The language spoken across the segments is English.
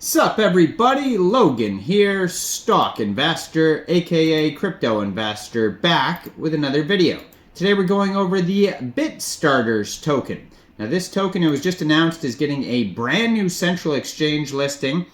Sup everybody, Logan here, stock investor, aka crypto investor, back with another video. Today we're going over the BitStarters token. Now this token, it was just announced, is getting a brand new central exchange listing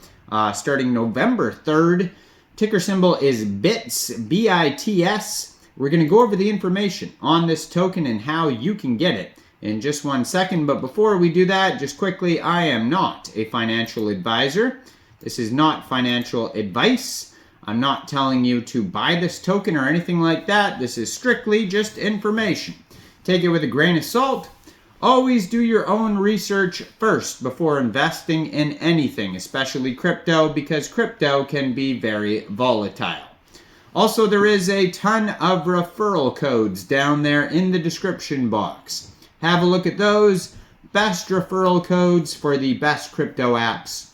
starting November 3rd. Ticker symbol is BITS, B-I-T-S. We're going to go over the information on this token and how you can get it in just 1 second. But before we do that, just quickly, I am not a financial advisor. This is not financial advice. I'm not telling you to buy this token or anything like that. This is strictly just information. Take it with a grain of salt. Always do your own research first before investing in anything, especially crypto, because crypto can be very volatile. Also, there is a ton of referral codes down there in the description box. Have a look at those. Best referral codes for the best crypto apps.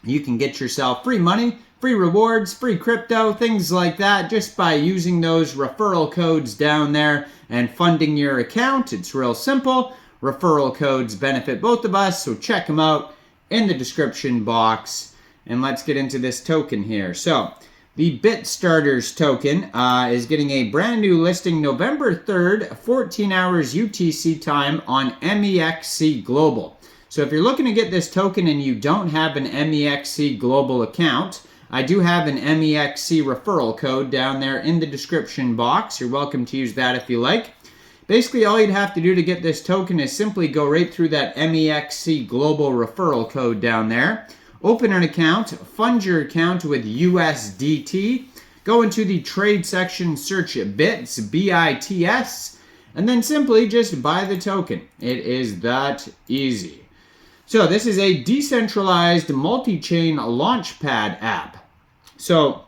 You can get yourself free money, free rewards, free crypto, things like that just by using those referral codes down there and funding your account. It's real simple. Referral codes benefit both of us, so check them out in the description box. And let's get into this token here. So, the BitStarters token is getting a brand new listing November 3rd, 14 hours UTC time on MEXC Global. So if you're looking to get this token and you don't have an MEXC Global account, I do have an MEXC referral code down there in the description box. You're welcome to use that if you like. Basically, all you'd have to do to get this token is simply go right through that MEXC Global referral code down there. Open an account, fund your account with USDT, go into the trade section, search BITS, B-I-T-S, and then simply just buy the token. It is that easy. So this is a decentralized multi-chain launchpad app. So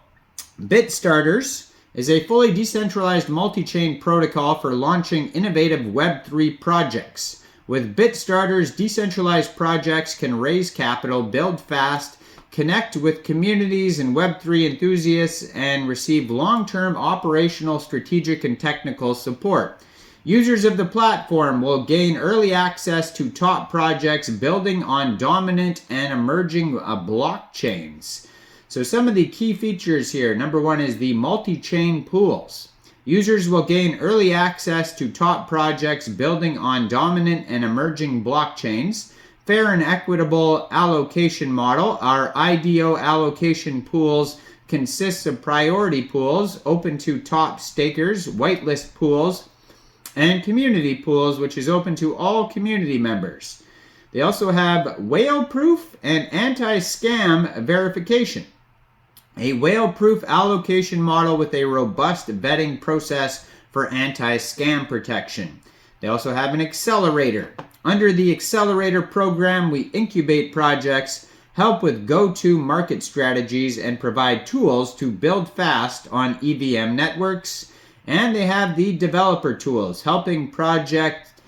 BitStarters is a fully decentralized multi-chain protocol for launching innovative Web3 projects. With BitStarters, decentralized projects can raise capital, build fast, connect with communities and Web3 enthusiasts, and receive long-term operational, strategic, and technical support. Users of the platform will gain early access to top projects building on dominant and emerging blockchains. So some of the key features here. Number one is the multi-chain pools. Users will gain early access to top projects building on dominant and emerging blockchains. Fair and equitable allocation model. Our IDO allocation pools consists of priority pools open to top stakers, whitelist pools, and community pools, which is open to all community members. They also have whale-proof and anti-scam verification. A whale-proof allocation model with a robust vetting process for anti-scam protection. They also have an accelerator. Under the accelerator program, we incubate projects, help with go-to-market strategies, and provide tools to build fast on EVM networks. And they have the developer tools, helping project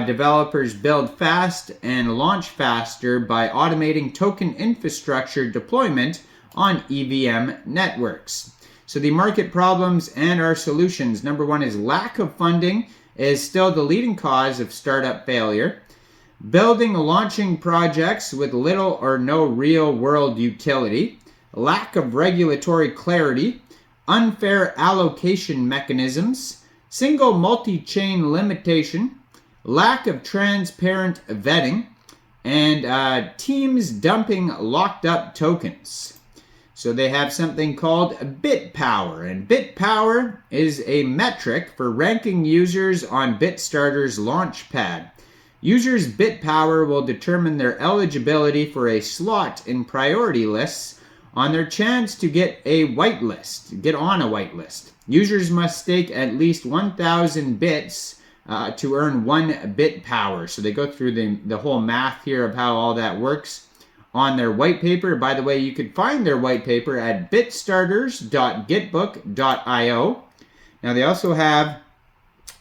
developers build fast and launch faster by automating token infrastructure deployment on EVM networks. So the market problems and our solutions. Number one is lack of funding is still the leading cause of startup failure. Building and launching projects with little or no real world utility. Lack of regulatory clarity. Unfair allocation mechanisms. Single multi-chain limitation. Lack of transparent vetting. And teams dumping locked up tokens. So they have something called bit power, and bit power is a metric for ranking users on BitStarters Launchpad. Users' bit power will determine their eligibility for a slot in priority lists on their chance to get on a whitelist. Users must stake at least 1,000 bits to earn 1 bit power. So they go through the whole math here of how all that works on their white paper. By the way, you could find their white paper at bitstarters.gitbook.io. Now they also have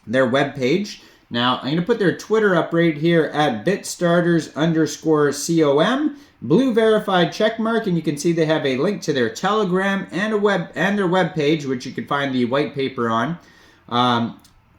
their webpage. Now I'm going to put their Twitter up right here at bitstarters_com. Blue verified checkmark, and you can see they have a link to their Telegram and their webpage, which you can find the white paper on.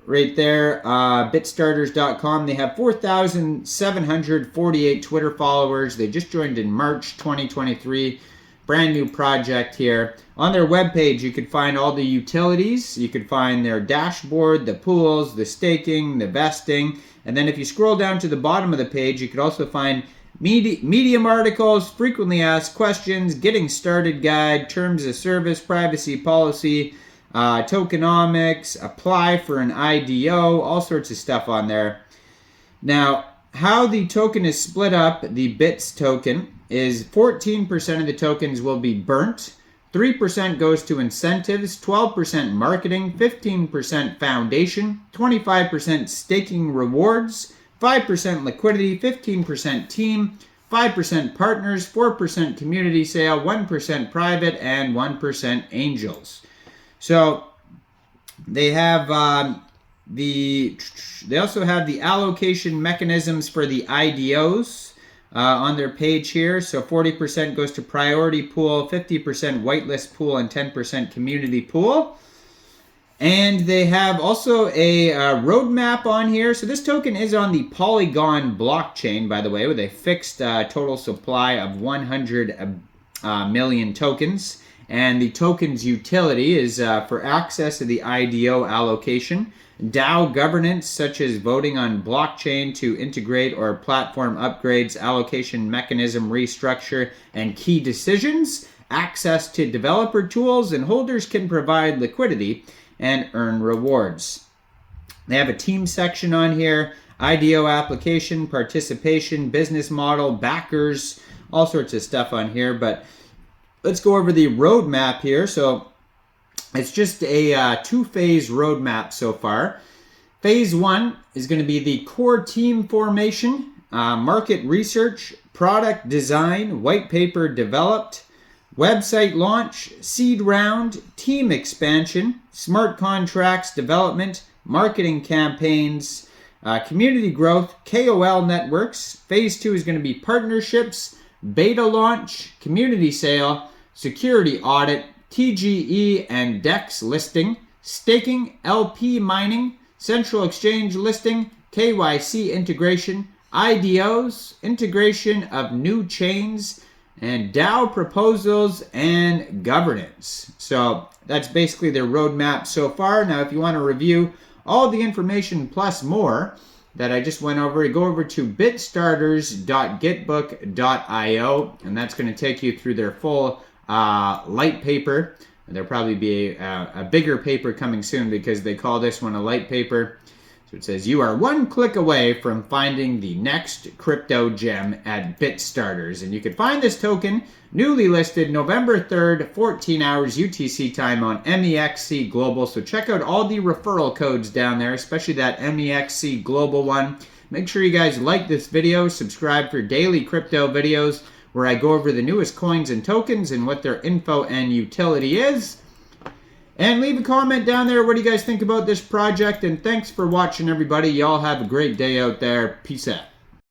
right there, BitStarters.com. They have 4,748 Twitter followers. They just joined in March 2023. Brand new project here. On their webpage, you could find all the utilities. You could find their dashboard, the pools, the staking, the vesting. And then if you scroll down to the bottom of the page, you could also find medium articles, frequently asked questions, getting started guide, terms of service, privacy policy, tokenomics, apply for an IDO, all sorts of stuff on there. Now, how the token is split up, the BITS token, is 14% of the tokens will be burnt, 3% goes to incentives, 12% marketing, 15% foundation, 25% staking rewards, 5% liquidity, 15% team, 5% partners, 4% community sale, 1% private, and 1% angels. So they have they also have the allocation mechanisms for the IDOs on their page here. So 40% goes to priority pool, 50% whitelist pool, and 10% community pool. And they have also a roadmap on here. So this token is on the Polygon blockchain, by the way, with a fixed total supply of 100 million tokens. And the token's utility is for access to the IDO allocation, DAO governance, such as voting on blockchain to integrate or platform upgrades, allocation mechanism restructure, and key decisions, access to developer tools, and holders can provide liquidity and earn rewards. They have a team section on here, IDO application, participation, business model, backers, all sorts of stuff on here. But let's go over the roadmap here. So it's just a two-phase roadmap so far. Phase 1 is going to be the core team formation, market research, product design, white paper developed, website launch, seed round, team expansion, smart contracts development, marketing campaigns, community growth, KOL networks. Phase 2 is going to be partnerships, beta launch, community sale, security audit, TGE and DEX listing, staking, LP mining, central exchange listing, KYC integration, IDOs, integration of new chains, and DAO proposals and governance. So that's basically their roadmap so far. Now, if you want to review all the information plus more that I just went over, go over to bitstarters.gitbook.io, and that's going to take you through their full light paper. There'll probably be a bigger paper coming soon because they call this one a light paper. So it says, you are one click away from finding the next crypto gem at BitStarters. And you can find this token newly listed November 3rd, 14 hours UTC time on MEXC Global. So check out all the referral codes down there, especially that MEXC Global one. Make sure you guys like this video, subscribe for daily crypto videos where I go over the newest coins and tokens and what their info and utility is. And leave a comment down there. What do you guys think about this project? And thanks for watching, everybody. Y'all have a great day out there. Peace out.